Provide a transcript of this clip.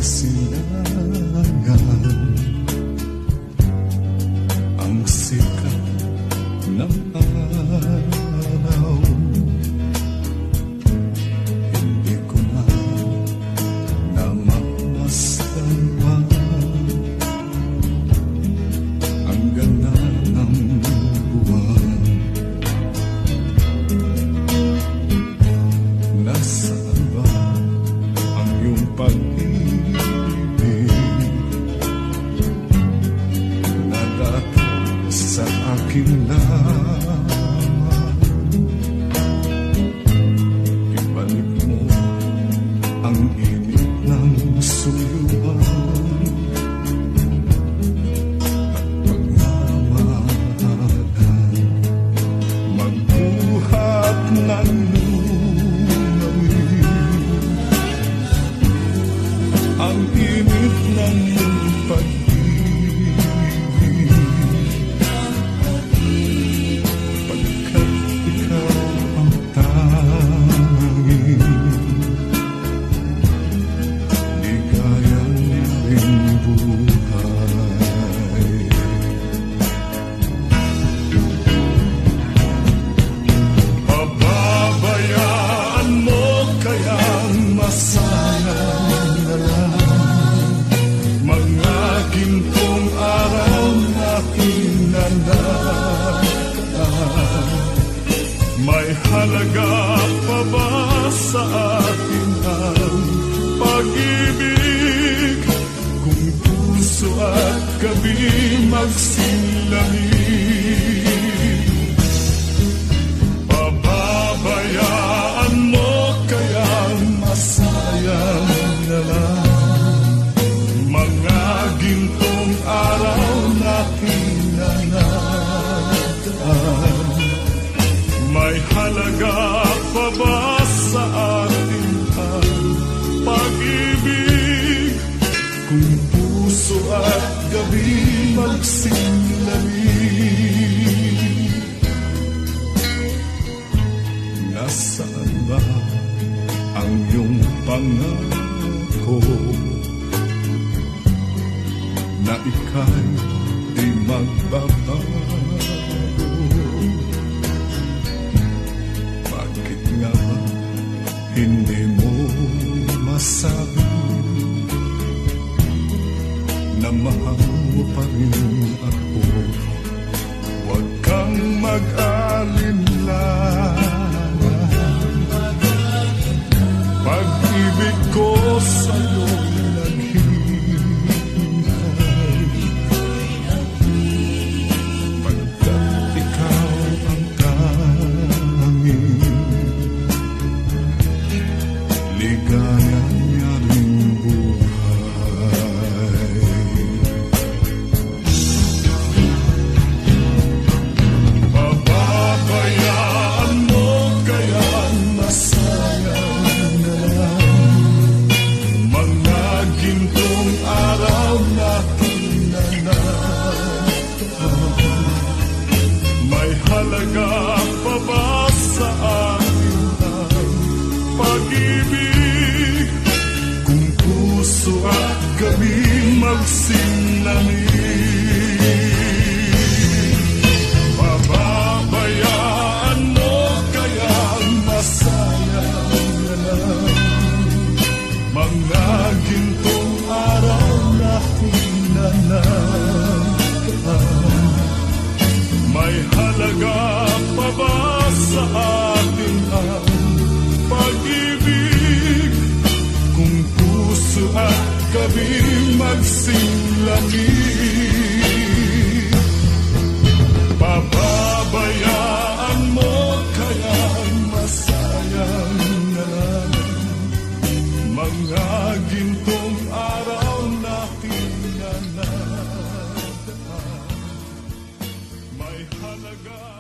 silangan ang sikat ng araw. Hindi ko na namamasdan pa ang ganda ng buwan. Nasaan ba ang iyong pag-ibig na dati sa akin lamang? Ibalik mo ang init ng suyuan at pagmamahalan, magbuhat ng ang init ng iyong pag-ibig, pagkat ikaw ang tanging ligayang ring buhay. Pababayaan mo kayang masayang na lang mga gintong araw na hinanaktaan. May halaga pa ba sa atin ang pag-ibig kung puso at gabi magsilamig? Pababayaan mo kayang masayang na lang mga gintong araw na hinanaktaan. May halaga pa ba sa atin ang pag-ibig kung puso at gabi magsilamig? Nasaan ba ang iyong pangako na ika'y di magbabago? Bakit nga ba hindi mo masabi na mahal mo pa rin ako? Huwag kang mag-alinlangan, pag-ibig ko sa'yo halaga pa ba sa atin ang pag-ibig kung puso at gabi magsilamig? Pababayaan mo kayang masayang na lang mga gintong araw na hinanaktaan. May halaga pa ba sa atin ang pag-ibig kung puso at gabi magsilamig? Pababayaan mo kayang masayang na lang mga gintong araw na hinanaktaan. May halaga